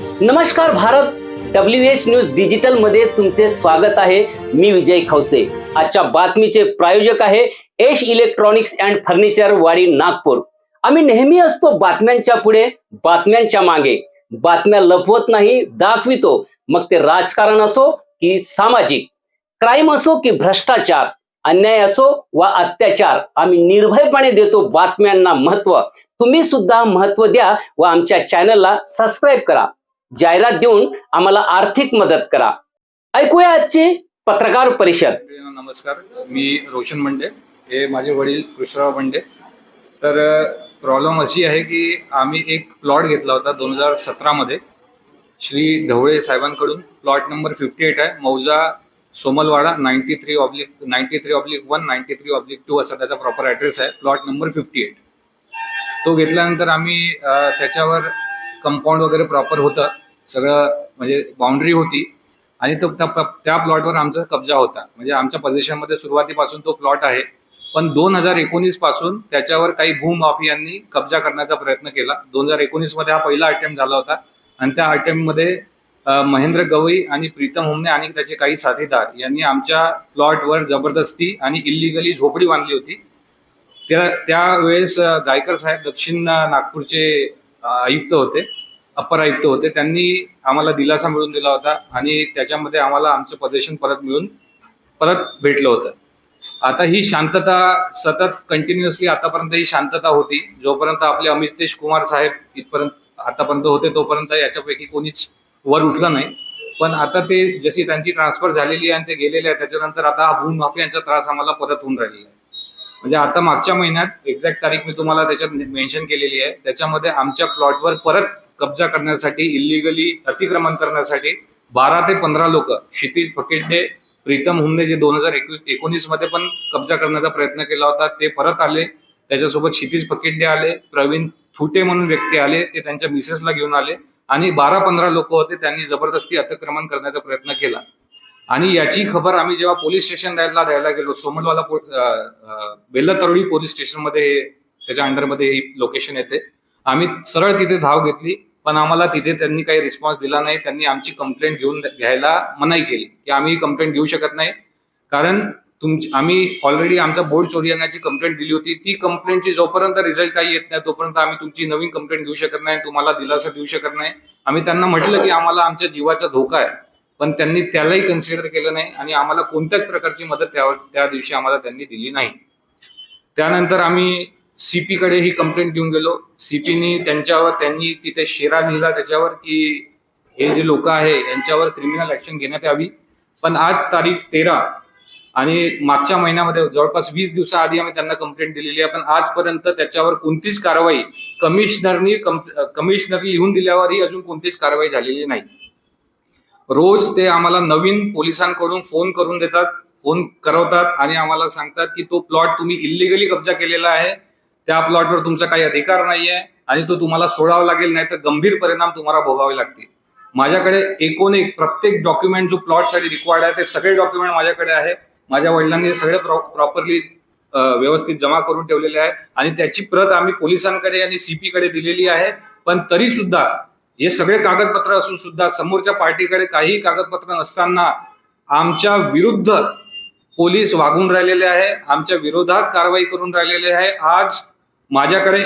नमस्कार Bharat, WH news digital मध्ये तुमचे स्वागत आहे. मी विजय खवसे. आजच्या बातमीचे प्रायोजक आहे एश इलेक्ट्रॉनिक्स अँड फर्निचर, वाडी, नागपूर. आम्ही नेहमी असतो बातम्यांच्या पुढे, बातम्यांच्या मागे. बातम्या लपवत नाही, दाखवितो. मग ते राजकारण असो की सामाजिक, क्राईम असो की भ्रष्टाचार, अन्याय असो वा अत्याचार, आम्ही निर्भयपणे देतो बातम्यांना महत्व. तुम्ही सुद्धा महत्व द्या व आमच्या चॅनलला सबस्क्राईब करा. जाहिरात देऊन आम्हाला आर्थिक मदत करा. ऐकूया आजची पत्रकार परिषद. नमस्कार, मी रोशन बंडे, हे माझे वडील कृष्णराव बंडे. तर प्रॉब्लेम अशी आहे की आम्ही एक प्लॉट घेतला होता 2017 मध्ये श्री ढवळे साहेबांकडून. प्लॉट नंबर 58 आहे, मौजा सोमलवाडा, 93/1, 93/2 असा त्याचा प्रॉपर ॲड्रेस आहे. Plot number 58. तो घेतल्यानंतर आम्ही त्याच्यावर कंपाऊंड वगैरे प्रॉपर होतं, सगळं म्हणजे बाउंड्री होती आणि तो त्या प्लॉटवर आमचा कब्जा होता. म्हणजे आमच्या पोझिशनमध्ये सुरुवातीपासून तो प्लॉट आहे. पण 2019 पासून त्याच्यावर काही भूमाफियांनी कब्जा करण्याचा प्रयत्न केला. 2019 मध्ये हा पहिला अटेम्प्ट झाला होता आणि त्या अटेम्प्टमध्ये महेंद्र गवई आणि प्रीतम हुमने आणि त्याचे काही साथीदार यांनी आमच्या प्लॉटवर जबरदस्ती आणि इल्लिगली झोपडी बांधली होती. त्यावेळेस गायकर साहेब दक्षिण नागपूरचे आयुक्त होते, अप्पर आयुक्त होते. त्यांनी आम्हाला दिलासा मिळवून दिला होता आणि त्याच्यामध्ये आम्हाला आमचं पोझिशन परत भेटलं होतं. आता ही शांतता सतत कंटिन्युअसली आतापर्यंत ही शांतता होती. जोपर्यंत आपले अमितेश कुमार साहेब इथपर्यंत आतापर्यंत होते तोपर्यंत याच्यापैकी कोणीच वर उठलं नाही. पण आता ते जशी त्यांची ट्रान्सफर झालेली आहे आणि ते गेलेले आहे, त्याच्यानंतर आता हा भूमाफियांचा त्रास आम्हाला परत होऊन राहिलेला आहे. म्हणजे आता मागच्या महिन्यात एक्झॅक्ट तारीख मी तुम्हाला त्याच्यात मेन्शन केलेली आहे. त्याच्यामध्ये आमच्या प्लॉटवर परत कब्जा करण्यासाठी, इल्लिगली अतिक्रमण करण्यासाठी 12 ते 15 लोक, क्षितिज फकेटे, प्रीतम हुमने जे 2019 मध्ये पण कब्जा करण्याचा प्रयत्न केला होता, ते परत आले. त्याच्यासोबत क्षितिज फकेटे आले, प्रवीण थुटे म्हणून व्यक्ती आले, ते त्यांच्या मिसेसला घेऊन आले आणि 12-15 लोक होते, त्यांनी जबरदस्ती अतिक्रमण करण्याचा प्रयत्न केला. आणि याची खबर आम्ही जेव्हा पोलीस स्टेशन द्यायला गेलो, सोमलवाला बेल्लतरोडी पोलीस स्टेशनमध्ये, त्याच्या अंडरमध्ये ही लोकेशन येते. आम्ही सरळ तिथे धाव घेतली, पण आम्हाला तिथे त्यांनी काही रिस्पॉन्स दिला नाही. त्यांनी आमची कंप्लेंट घ्यायला मनाई केली की आम्ही कंप्लेंट घेऊ शकत नाही, कारण आम्ही ऑलरेडी आमचा बोर्ड चोरी येण्याची कंप्लेंट दिली होती. ती कंप्लेंटची जोपर्यंत रिझल्ट काही येत नाही तोपर्यंत आम्ही तुमची नवीन कंप्लेंट घेऊ शकत नाही, तुम्हाला दिलासा देऊ शकत नाही. आम्ही त्यांना म्हटलं की आम्हाला आमच्या जीवाचा धोका आहे, पण त्यांनी त्यालाही कन्सिडर केलं नाही आणि आम्हाला कोणत्याच प्रकारची मदत त्या दिवशी आम्हाला त्यांनी दिली नाही. त्यानंतर आम्ही CP कडे ही कंप्लेंट घेऊन गेलो. CPनी त्यांनी तिथे शेरा लिहिला त्याच्यावर की हे जे लोक आहे यांच्यावर क्रिमिनल ऍक्शन घेण्यात यावी. पण आज तारीख 13 आणि मागच्या महिन्यामध्ये जवळपास 20 दिवसाआधी आम्ही त्यांना कंप्लेंट दिलेली आहे, पण आजपर्यंत त्याच्यावर कोणतीच कारवाई कमिशनर लिहून दिल्यावरही अजून कोणतीच कारवाई झालेली नाही. रोज ते आम्हाला नवीन पोलिसांकडून फोन करवतात आणि आम्हाला सांगतात की तो प्लॉट तुम्ही इल्लिगली कब्जा केलेला आहे, त्या प्लॉटवर तुमचा काही अधिकार नाहीये आणि तो तुम्हाला सोडावा लागेल, नाही तर गंभीर परिणाम तुम्हाला भोगावे लागतील. माझ्याकडे प्रत्येक डॉक्युमेंट जो प्लॉटसाठी रिक्वायर्ड आहे ते सगळे डॉक्युमेंट माझ्याकडे आहे. माझ्या वडिलांनी सगळे प्रॉपरली व्यवस्थित जमा करून ठेवलेले आहे आणि त्याची प्रत आम्ही पोलिसांकडे आणि CP कडे दिलेली आहे. पण तरी सुद्धा हे सगळे कागदपत्र असून सुद्धा समोरच्या पार्टीकडे काही कागदपत्र नसताना आमच्या विरुद्ध पोलीस वागून राहिलेले आहे, आमच्या विरोधात कारवाई करून राहिलेले आहे. आज माझ्याकडे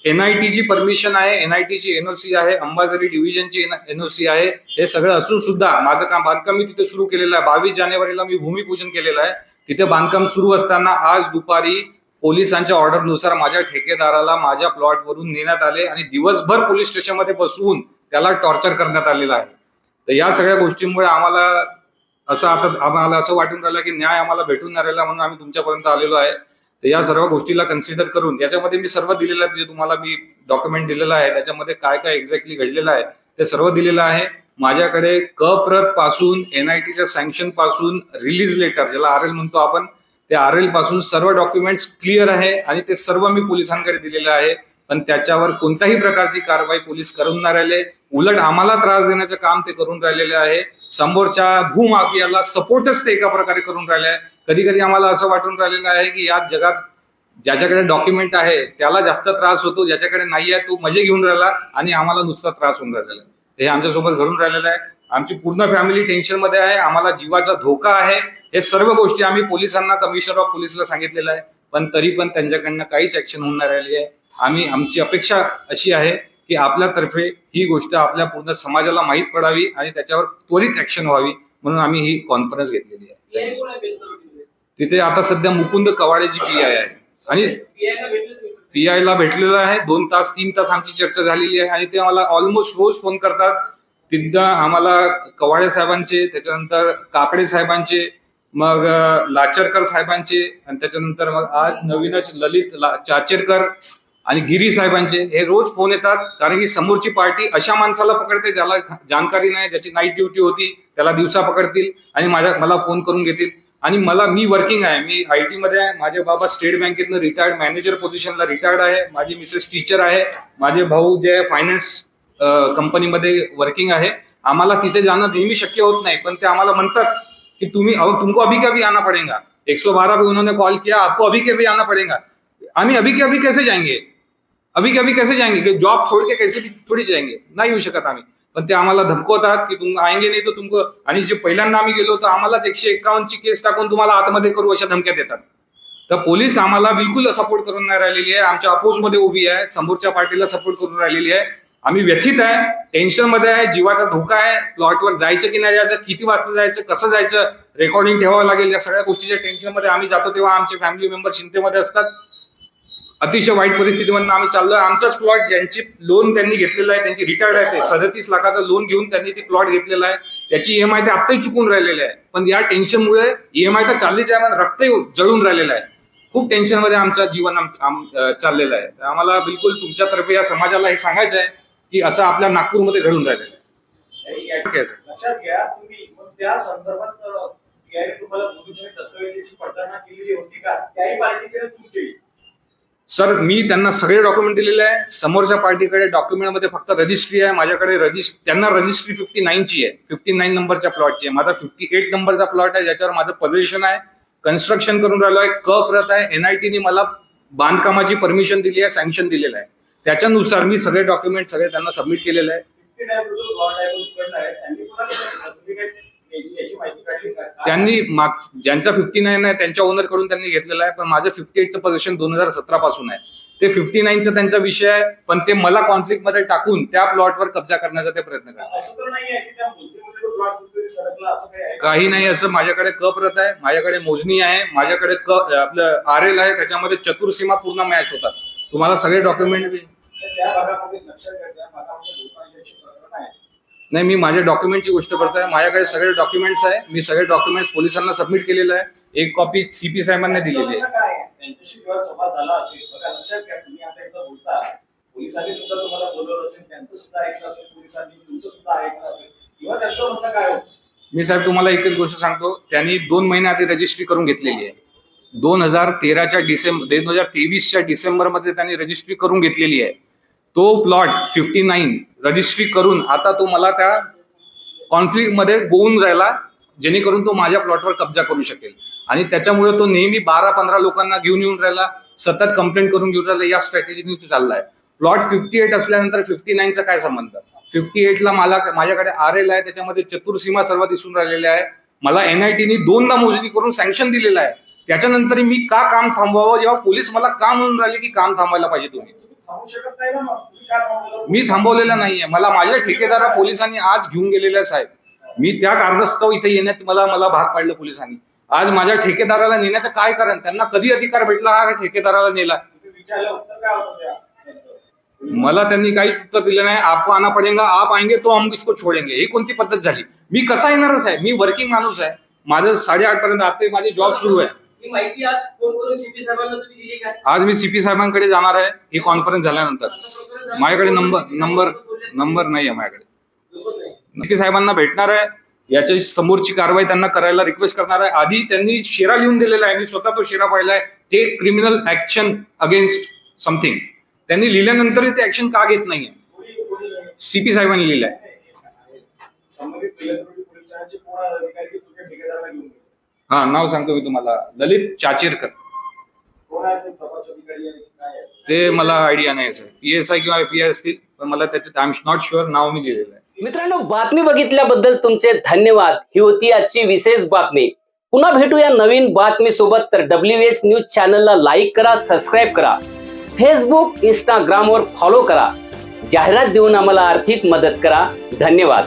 NITची परमिशन आहे, NITची NOC आहे, अंबाझरी डिव्हिजनची NOC आहे. हे सगळं असून सुद्धा माझं बांधकाम मी तिथे सुरू केलेलं आहे. 22 जानेवारीला मी भूमिपूजन केलेलं आहे. तिथे बांधकाम सुरू असताना आज दुपारी पोलिसांच्या ऑर्डरनुसार माझ्या ठेकेदाराला माझ्या प्लॉटवरून नेण्यात आले आणि दिवसभर पोलीस स्टेशनमध्ये बसवून त्याला टॉर्चर करण्यात आलेलं आहे. तर या सगळ्या गोष्टींमुळे आम्हाला असं वाटून राहिलं की न्याय आम्हाला भेटून नाही राहिला, म्हणून आम्ही तुमच्यापर्यंत आलेलो आहे. तर या सर्व गोष्टीला कन्सिडर करून याच्यामध्ये मी सर्व दिलेलं आहे, जे तुम्हाला मी डॉक्युमेंट दिलेलं आहे त्याच्यामध्ये काय काय एक्झॅक्टली घडलेलं आहे ते सर्व दिलेलं आहे. माझ्याकडे प्रत पासून NITच्या सँक्शन पासून रिलीज लेटर, ज्याला RL म्हणतो आपण, ते RL पासून सर्व डॉक्युमेंट्स क्लिअर आहे आणि ते सर्व मी पोलिसांकडे दिलेलं आहे. पण त्याच्यावर कोणत्याही प्रकारची कारवाई पोलीस करून नाही राहिले, उलट आम्हाला त्रास देण्याचं काम ते करून राहिलेले आहे. समोरच्या भूमाफियाला सपोर्टच ते एका प्रकारे करून राहिले आहे. कधी कधी आम्हाला असं वाटून राहिलेलं आहे की या जगात ज्याच्याकडे डॉक्युमेंट आहे त्याला जास्त त्रास होतो, ज्याच्याकडे नाही आहे तो मजे घेऊन राहिला आणि आम्हाला नुसता त्रास होऊन राहिलेला. हे आमच्यासोबत घडून राहिलेलं आहे. आमची पूर्ण फॅमिली टेन्शनमध्ये आहे. आम्हाला जीवाचा धोका आहे. हे सर्व गोष्टी आम्ही पोलिसांना, कमिशनर ऑफ पोलिसला सांगितलेलं आहे, पण तरी पण त्यांच्याकडनं काहीच ऍक्शन होऊन नाही राहिली आहे. आमची अपेक्षा अशी आहे की आपल्यातर्फे ही गोष्ट आपल्या पूर्ण समाजाला माहीत पडावी आणि त्याच्यावर त्वरित ऍक्शन व्हावी, म्हणून आम्ही ही कॉन्फरन्स घेतलेली आहे. तिथे आता सध्या मुकुंद कवाडेची PI आहे आणि PI ला भेटलेलं आहे. 2 तास 3 तास आमची चर्चा झालेली आहे आणि ते मला ऑलमोस्ट रोज फोन करतात. तिथं आम्हाला कवाडे साहेबांचे, त्याच्यानंतर काकडे साहेबांचे, मग लाचरकर साहेबांचे आणि त्याच्यानंतर मग आज नवीनच चाचेरकर आणि गिरी साहेबांचे हे रोज फोन येतात. कारण की समोरची पार्टी अशा माणसाला पकडते ज्याला जानकारी नाही, ज्याची नाईट ड्युटी होती, त्याला दिवसा पकडतील आणि मला फोन करून घेतील. आणि मी वर्किंग आहे, मी IT मध्ये आहे. माझे बाबा स्टेट बँकेतनं रिटायर्ड मॅनेजर पोझिशनला रिटायर्ड आहे. माझी मिसेस टीचर आहे. माझे भाऊ जे आहे फायनान्स कंपनीमध्ये वर्किंग आहे. आम्हाला तिथे जाणं नेहमी शक्य होत नाही, पण ते आम्हाला म्हणतात कि तुमको अभी के अभी आना पड़ेगा. 112 पे उन्होंने कॉल किया, आपको अभी के अभी आना पड़ेगा. आम्ही अभी के अभी कैसे जाएंगे? अभी के अभी कैसे जाएंगे? कि जॉब छोड़ के कैसे भी थोड़ी जाएंगे? नाही येऊ शकत आम्ही. पण ते आम्हाला धमकवतात की तुम आएंगे नाही तो तुमको, आणि जे पहिल्यांदा आम्ही गेलो होतो आम्हालाच 151 ची केस टाकून तुम्हाला आतमध्ये करू अशा धमक्या देतात. तर पोलीस आम्हाला बिलकुल सपोर्ट करून नाही राहिलेली आहे. आमच्या अपोज मध्ये उभी आहे, समोरच्या पार्टीला सपोर्ट करून राहिलेली आहे. आम्ही व्यथित आहे, टेन्शन मध्ये आहे, जीवाचा धोका आहे. प्लॉटवर जायचं की नाही जायचं, किती वाजता जायचं, कसं जायचं, रेकॉर्डिंग ठेवावं लागेल, या सगळ्या गोष्टीच्या टेन्शन मध्ये आम्ही जातो तेव्हा आमचे फॅमिली मेंबर चिंतेमध्ये असतात. अतिशय वाईट परिस्थितीमधून आम्ही चाललोय. आमचाच प्लॉट ज्यांची लोन त्यांनी घेतलेलं आहे, त्यांची रिटायर्ड आहे, ते 37 लाखाचं लोन घेऊन त्यांनी ती प्लॉट घेतलेला आहे. त्याची EMI ते आत्ताही चुकून राहिलेले आहे, पण या टेन्शनमुळे EMI तर चाललीच आहे, पण रक्त जळून राहिलेलं आहे. खूप टेन्शन मध्ये आमचं जीवन चाललेलं आहे. आम्हाला बिलकुल तुमच्यातर्फे या समाजाला हे सांगायचं आहे की असं आपल्या नागपूरमध्ये घडून राहिलेलं आहे. लक्षात घ्या, तुम्ही त्या संदर्भात PI तुम्हाला पोलिसांनी दस्तऐवजाची पडताळणी केलेली होती का? त्याही पार्टीचे तुमची? सर, मी त्यांना सगळे डॉक्युमेंट दिलेले आहे. समोरच्या पार्टीकडे डॉक्युमेंट मध्ये फक्त रजिस्ट्री आहे, माझ्याकडे त्यांना रजिस्ट्री 59 ची आहे, 59 नंबरच्या प्लॉटची आहे. माझा 58 नंबरचा प्लॉट आहे, ज्याच्यावर माझं पोझिशन आहे, कन्स्ट्रक्शन करून राहिलो आहे, प्रत आहे. NIT ने मला बांधकामाची परमिशन दिली आहे, सँक्शन दिलेलं आहे. त्याच्यानुसार मी सगळे डॉक्युमेंट त्यांना सबमिट केलेले आहे. त्यांनी ज्यांचा 59 आहे त्यांच्या ओनर कडून त्यांनी घेतलेला आहे, पण माझं 58चं पोझिशन 2017 पासून आहे. ते 59चा त्यांचा विषय आहे, पण ते मला कॉन्फ्लिक्ट मध्ये टाकून त्या प्लॉटवर कब्जा करण्याचा ते प्रयत्न करतात. काही नाही असं. माझ्याकडे प्रत आहे, माझ्याकडे मोजणी आहे, माझ्याकडे आपलं RL आहे, त्याच्यामध्ये चतुर्सीमा पूर्ण मॅच होतात. तुम्हाला सगळे डॉक्युमेंट नाही, मी माझ्या डॉक्युमेंटची गोष्ट करतोय. माझ्याकडे सगळे डॉक्युमेंट्स आहे, मी सगळे डॉक्युमेंट्स पोलिसांना सबमिट केलेलं आहे. एक कॉपी CP साहेबांना दिलेली आहे. त्यांच्याशी जेव्हा संवाद झाला असेल, बघा लक्षात घ्या, तुम्ही आता एकदा बोलता, पोलिसांनी सुद्धा तुम्हाला बोलवलं असेल, त्यांचं सुद्धा ऐकलं असेल, पोलिसांनी तुमचं सुद्धा ऐकलं असेल, किंवा त्यांचं म्हणणं काय होतं? मी साहेब तुम्हाला एकच गोष्ट सांगतो, त्यांनी 2 महिने आधी रजिस्ट्री करून घेतलेली आहे. 2023च्या डिसेंबरमध्ये त्यांनी रजिस्ट्री करून घेतलेली आहे. तो प्लॉट 59 रजिस्ट्री करून आता तो मला त्या कॉन्फ्लिक्ट मध्ये गोवून राहिला, जेणेकरून तो माझ्या प्लॉटवर कब्जा करू शकेल. आणि त्याच्यामुळे तो नेहमी 12-15 लोकांना घेऊन येऊन राहिला, सतत कंप्लेंट करून घेऊन राहिला. या स्ट्रॅटेजीने तो चाललाय. प्लॉट 58 असल्यानंतर 59चा काय संबंध? 58ला माझ्याकडे RL आहे, त्याच्यामध्ये चतुर्सीमा सर्व दिसून राहिलेल्या आहे. मला NIT ने 2दा मोजणी करून सँक्शन दिलेलं आहे. त्याच्यानंतर मी का काम थांबवावं, जेव्हा पोलीस मला का म्हणून राहिले की काम थांबवायला पाहिजे तुम्ही? मी थांबवलेलं नाहीये. मला माझ्या ठेकेदारा पोलिसांनी आज घेऊन गेलेल्या साहेब. मी त्या कारणास्तव इथे येण्यात मला भाग पाडलं पोलिसांनी. आज माझ्या ठेकेदाराला नेण्याचं काय कारण? त्यांना कधी अधिकार भेटला हा ठेकेदाराला नेला? मला त्यांनी काहीच उत्तर दिलं नाही. आपको आना पडेगा, आप आएंगे तो हम इसको छोडेंगे. ही कोणती पद्धत झाली? मी कसा येणारच आहे? मी वर्किंग माणूस आहे. माझं 8:30 पर्यंत आता माझी जॉब सुरू आहे. माहिती आज फोन करून CP साहेबांना तुम्ही दिली का? आज मी CP साहेबांकडे जाणार आहे ही कॉन्फरन्स झाल्यानंतर. माझ्याकडे नंबर नाही आहे माझ्याकडे. CP साहेबांना भेटणार आहे, याच्या समोरची कारवाई त्यांना करायला रिक्वेस्ट करणार आहे. आधी त्यांनी शेरा लिहून दिलेला आहे, मी स्वतः तो शेरा पाहिलाय. ते क्रिमिनल ऍक्शन अगेन्स्ट समथिंग त्यांनी लिहिल्यानंतर ते ऍक्शन का घेत नाहीये? CP साहेबांनी लिहिलंय. हा, नाव सांगतो मी तुम्हाला, ललित चाचेरकर. ते मला आयडिया नाही सर, PSI किंवा PI असतील, पण मला त्याचे आय एम नॉट शुअर. नाव मी दिलेलं आहे. मित्रांनो, बातमी बघितल्याबद्दल तुमचे धन्यवाद. ही होती आजची विशेष बातमी. पुन्हा भेटूया नवीन बातमी सोबत. तर WH न्यूज चॅनलला लाईक करा, सबस्क्राईब करा, फेसबुक इंस्टाग्रामवर फॉलो करा, जाहिरात देऊन आम्हाला आर्थिक मदत करा. धन्यवाद.